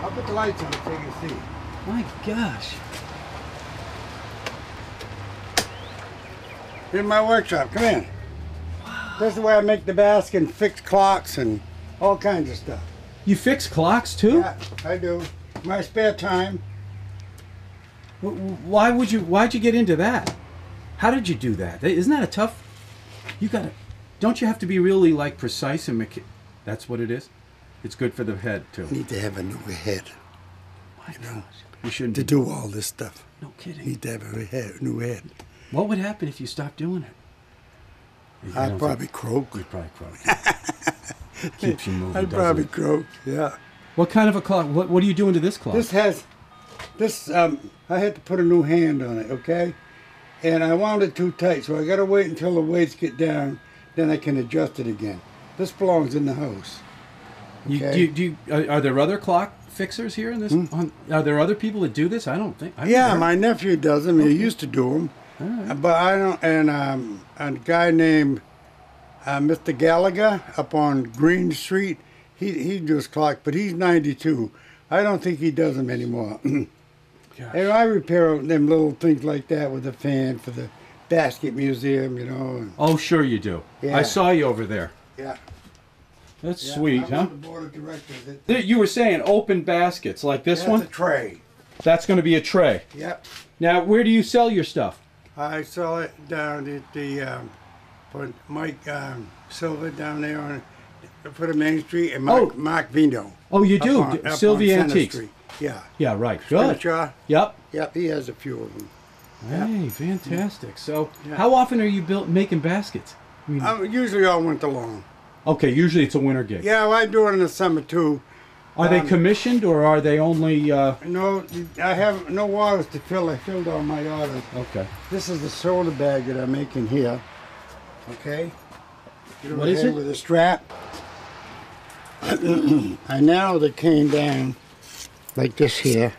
I'll put the lights on so you can see. My gosh. Here's my workshop. Come in. Wow. This is where I make the basket and fix clocks and all kinds of stuff. You fix clocks too? Yeah, I do. My spare time. Why'd you get into that? How did you do that? Isn't that a tough? Don't you have to be really like precise and that's what it is? It's good for the head too. You need to have a new head. My gosh. You shouldn't to do all this stuff. No kidding. You need to have a new head. What would happen if you stopped doing it? I'd probably croak. You'd probably croak. Keeps you moving. I'd probably croak. Yeah. What kind of a clock? What are you doing to this clock? This has I had to put a new hand on it, okay? And I wound it too tight, so I got to wait until the weights get down, then I can adjust it again. This belongs in the house. Okay? Are there other clock fixers here in this? Are there other people that do this? I don't think. Yeah, my nephew does them. Okay. He used to do them. Right. But I don't, and a guy named Mr. Gallagher up on Green Street, he does clock, but he's 92. I don't think he does them anymore. And I repair them little things like that with a fan for the basket museum, you know. Oh, sure you do. Yeah. I saw you over there. Yeah. That's sweet, I'm huh? on the board of directors. You were saying open baskets like this one? That's a tray. That's going to be a tray. Yep. Now, where do you sell your stuff? I sell it down at the for Mike Silva down there on for the Main Street and Mark Vino. Oh, you do? Sylvia Antiques. Street. Yeah. Yeah, right. Good. Yep. Yep, he has a few of them. Hey, yep. Fantastic. So, how often are you making baskets? I mean, usually all winter long. Okay, usually it's a winter gig. Yeah, well, I do it in the summer too. Are they commissioned or are they only... No, I have no waters to fill. I filled all my orders. Okay. This is the shoulder bag that I'm making here. Okay? What is it? With a strap. I narrow the cane down like this here,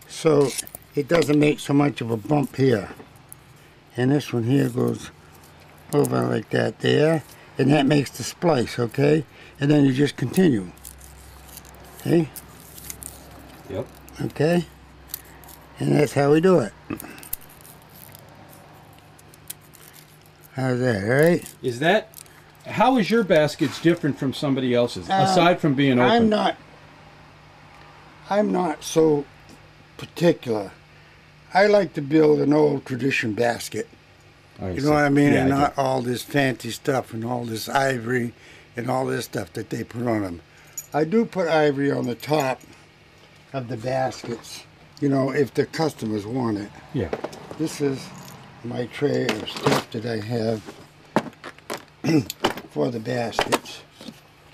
so it doesn't make so much of a bump here. And this one here goes over like that there, and that makes the splice, okay? And then you just continue. Okay? Yep. Okay? And that's how we do it. How's that, all right? How is your baskets different from somebody else's, aside from being open? I'm not so particular. I like to build an old tradition basket. You know what I mean? Yeah, and not all this fancy stuff and all this ivory and all this stuff that they put on them. I do put ivory on the top of the baskets, you know, if the customers want it. Yeah. This is my tray of stuff that I have for the baskets.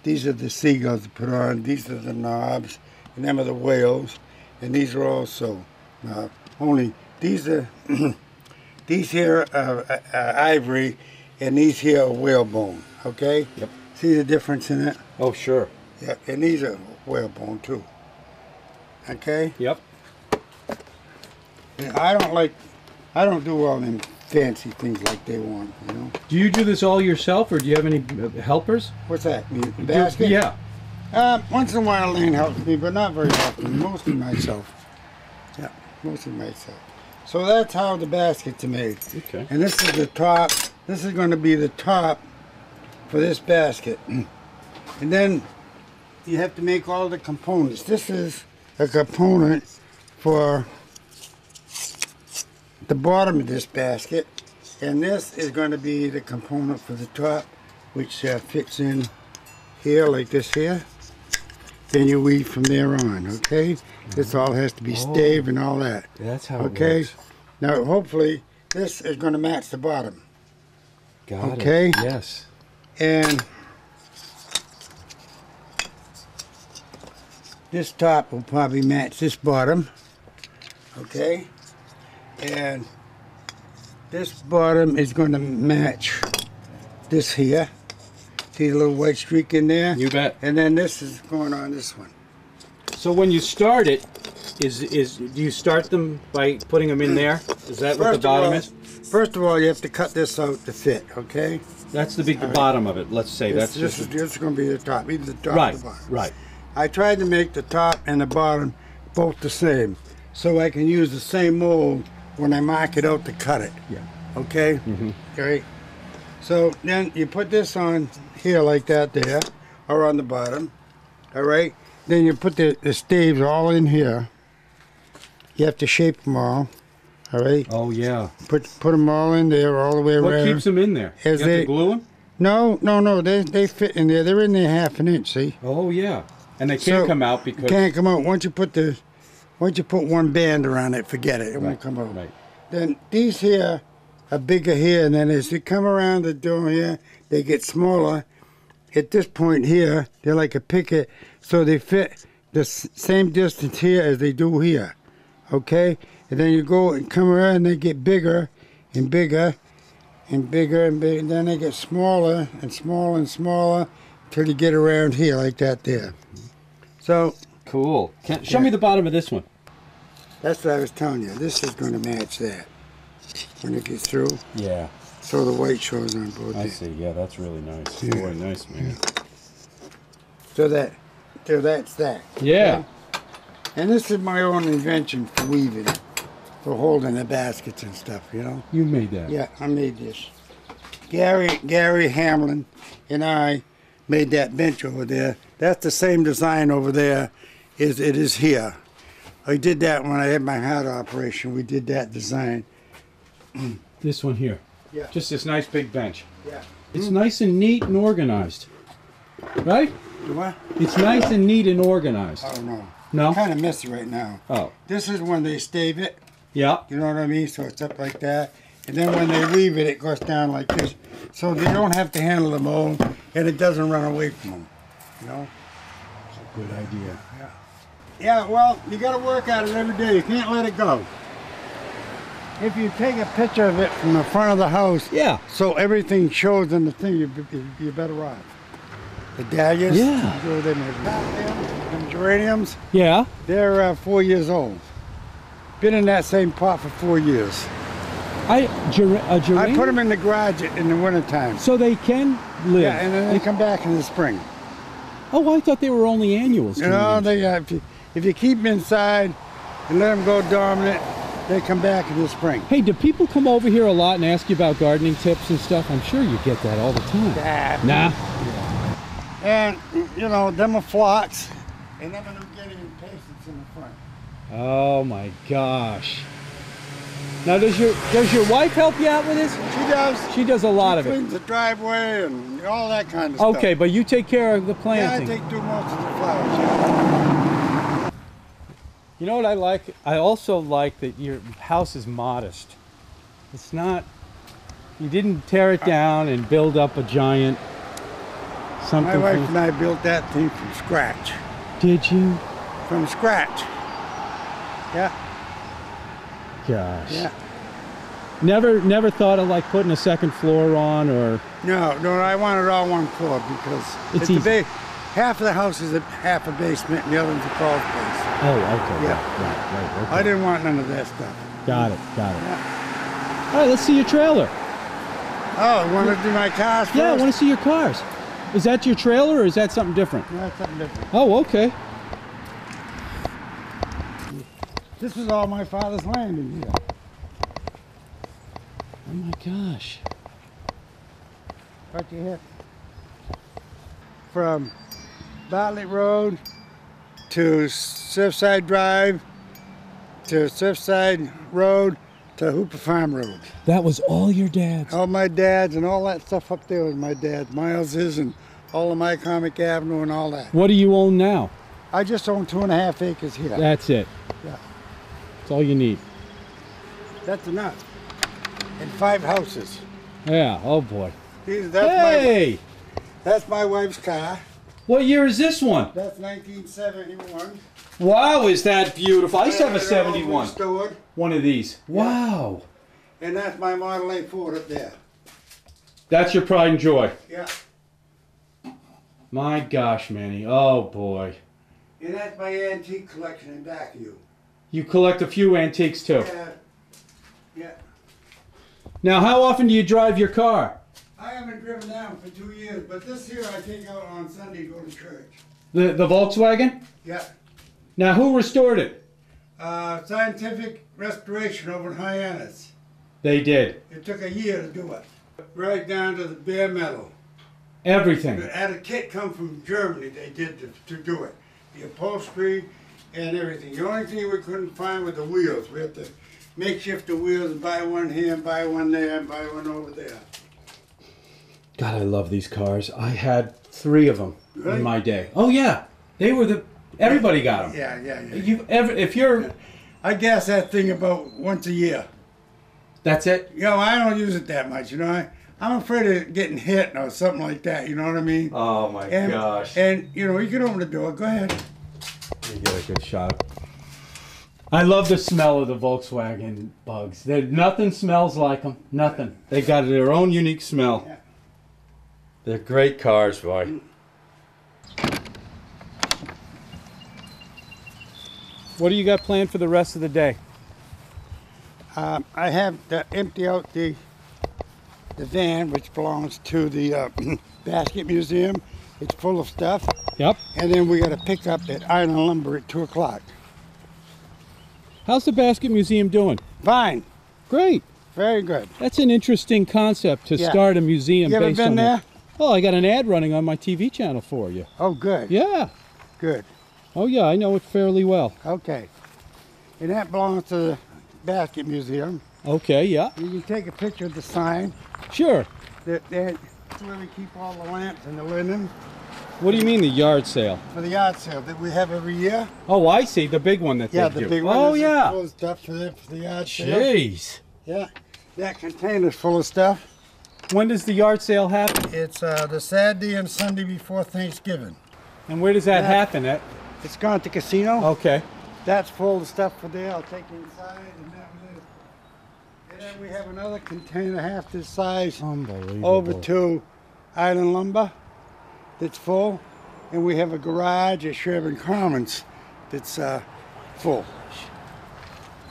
These are the seagulls to put on. These are the knobs. And them are the whales, and these are also only these are these here are ivory, and these here are whalebone. Okay. Yep. See the difference in it? Oh, sure. Yeah, and these are whalebone too. Okay. Yep. And I don't do all them fancy things like they want. You know. Do you do this all yourself, or do you have any helpers? What's that? Basket? Yeah. Once in a while, Lane helps me, but not very often. Mostly myself. Yeah, mostly myself. So that's how the baskets are made. Okay. And this is the top. This is going to be the top for this basket. And then you have to make all the components. This is a component for the bottom of this basket. And this is going to be the component for the top, which fits in here like this here. Then you weave from there on, okay? This all has to be staved and all that. That's how it works. Now, hopefully, this is going to match the bottom. Got it. Okay? Yes. And this top will probably match this bottom. Okay? And this bottom is going to match this here. See the little white streak in there? You bet. And then this is going on this one. So when you start it, do you start them by putting them in there? Is that what the bottom is? First of all, you have to cut this out to fit, okay? That's the bottom of it, let's say. This is going to be the top, either the top or the bottom. Right. I tried to make the top and the bottom both the same, so I can use the same mold when I mark it out to cut it. Yeah. Okay? All right. So then you put this on here like that there, or on the bottom. All right? Then you put the staves all in here. You have to shape them all. All right? Oh, yeah. Put them all in there, all the way around. What keeps them in there? As You have to glue them? No. They fit in there. They're in there half an inch, see? Oh, yeah. And they can't come out because... Can't come out. Once you put one band around it, forget it. It won't come out. Right. Then these here are bigger here, and then as they come around the door here, they get smaller. At this point here, they're like a picket, so they fit the same distance here as they do here. Okay? And then you go and come around, and they get bigger and bigger and bigger and bigger. And then they get smaller and smaller and smaller until you get around here like that there. So... Cool. Show me the bottom of this one. That's what I was telling you. This is going to match that when it gets through. Yeah. So the white shows on both. I see. Yeah, that's really nice. Yeah. Boy, nice, man. So that's that. Yeah. Okay? And this is my own invention for weaving, for holding the baskets and stuff, you know? You made that? Yeah, I made this. Gary Hamlin and I made that bench over there. That's the same design over there as it is here. I did that when I had my heart operation. We did that design. This one here. Yeah. Just this nice big bench. Yeah. It's nice and neat and organized. Right? What? It's nice and neat and organized. I don't know. No? Kind of messy right now. Oh. This is when they stave it. Yeah. You know what I mean? So it's up like that. And then when they weave it, it goes down like this. So they don't have to handle the mold, and it doesn't run away from them. You know? It's a good idea. Yeah. Yeah, well, you got to work at it every day. You can't let it go. If you take a picture of it from the front of the house, Yeah. so everything shows in the thing, you're better off. The dahlias, Yeah. them geraniums, Yeah. they're 4 years old. Been in that same pot for 4 years. I put them in the garage in the wintertime. So they can live. Yeah, and then they come back in the spring. Oh, I thought they were only annuals. You know, if you keep them inside and let them go dormant, they come back in the spring. Hey, do people come over here a lot and ask you about gardening tips and stuff? I'm sure you get that all the time. Nah. And, you know, them are phlox, and them are new getting patience in the front. Oh my gosh. Now, does your wife help you out with this? She does. She does a lot of She it. cleans the driveway and all that kind of stuff. Okay, but you take care of the Yeah, I planting. do most of the flowers, yeah. You know what I like? I also like that your house is modest. It's not, you didn't tear it down and build up a giant something. My wife and I built that thing from scratch. Did you? From scratch. Yeah. Gosh. Yeah. Never thought of like putting a second floor on or... No, I want it all one floor because It's easy. Half of the house is half a basement and the other one's a crawl space. Oh, okay. Yeah. Right, okay. I didn't want none of that stuff. Got it. Yeah. All right, let's see your trailer. Oh, you want to do my cars first? Yeah, I want to see your cars. Is that your trailer or is that something different? No, that's something different. Oh, okay. This is all my father's land in here. Oh my gosh. Right here. From Bartlett Road to Surfside Drive to Surfside Road to Hooper Farm Road. That was all your dad's? All my dad's and all that stuff up there was my dad's. Miles's and all of my Comic Avenue and all that. What do you own now? I just own 2.5 acres here. That's it. Yeah. That's all you need. That's enough. And 5 houses. Yeah, oh boy. That's that's my wife's car. What year is this one? That's 1971. Wow, is that beautiful. I used to have a They're all 71. restored. One of these. Wow. And that's my Model A Ford up there. That's your pride and joy. Yeah. My gosh, Manny. Oh boy. And that's my antique collection in back of you. You collect a few antiques too. Yeah. Yeah. Now, how often do you drive your car? I haven't driven down for 2 years, but this here I take out on Sunday to go to church. The Volkswagen? Yeah. Now, who restored it? Scientific restoration over in Hyannis. They did. It took a year to do it. Right down to the bare metal. Everything. Had a kit come from Germany they did to do it. The upholstery and everything. The only thing we couldn't find were the wheels. We had to makeshift the wheels and buy one here and buy one there and buy one over there. God, I love these cars. I had 3 of them Really? in my day. Oh yeah, they were the. Everybody got them. Yeah. If you're. I gas that thing about once a year. That's it. You know, I don't use it that much. You know, I'm afraid of getting hit or something like that. You know what I mean? Oh my gosh. And you know, you can open the door. Go ahead. You get a good shot. I love the smell of the Volkswagen Bugs. Nothing smells like them. Nothing. They got their own unique smell. Yeah. They're great cars, boy. What do you got planned for the rest of the day? I have to empty out the van, which belongs to the Basket Museum. It's full of stuff. Yep. And then we got to pick up at Iron Lumber at 2 o'clock. How's the Basket Museum doing? Fine. Great. Very good. That's an interesting concept to start a museum You ever based been on there? Oh, I got an ad running on my TV channel for you. Oh, good. Yeah. Good. Oh, yeah, I know it fairly well. Okay. And that belongs to the Basket Museum. Okay, yeah. You can take a picture of the sign. Sure. That's where we keep all the lamps and the linen What do you mean the yard sale? for the yard sale that we have every year. Oh, I see. The big one that Yeah, they the do. big one. Oh, is yeah. full of stuff for the yard sale. Jeez. Yeah. That container's full of stuff. When does the yard sale happen? It's the Saturday and Sunday before Thanksgiving. And where does that Yeah. happen at? It's gone to casino. Okay. That's full of stuff for there. I'll take it inside, and that was it. And then we have another container half this size Unbelievable. over to Island Lumber that's full. And we have a garage at Sherburne Commons that's full.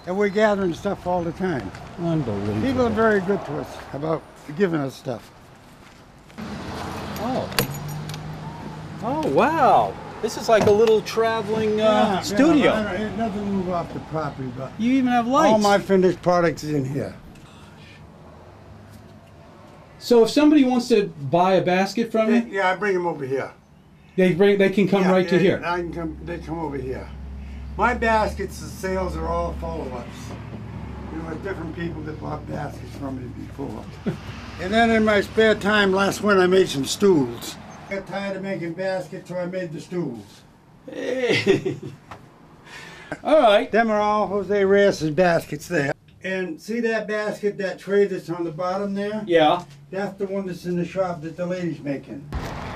And we're gathering stuff all the time. Unbelievable. People are very good to us about giving us stuff. Oh. Oh, wow. This is like a little traveling studio. It doesn't move off the property, but You even have lights. all my finished products is in here. So if somebody wants to buy a basket from you, Yeah, I bring them over here. they can come right to here. They come over here. My baskets, the sales are all follow-ups. You know, with different people that bought baskets from me before. And then in my spare time last winter, I made some stools. I got tired of making baskets, so I made the stools. Hey. All right. Them are all Jose Reyes' baskets there. And see that basket, that tray that's on the bottom there? Yeah. That's the one that's in the shop that the lady's making.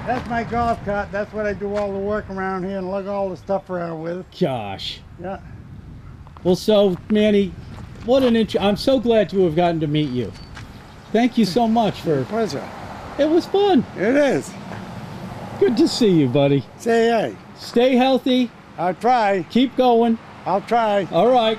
That's my golf cart. That's what I do all the work around here and lug all the stuff around with. Gosh. Yeah. Well, so Manny, what an I'm so glad to have gotten to meet you. Thank you so much for. Pleasure. It was fun. It is. Good to see you, buddy. Say hey. Stay healthy. I'll try. Keep going. I'll try. All right.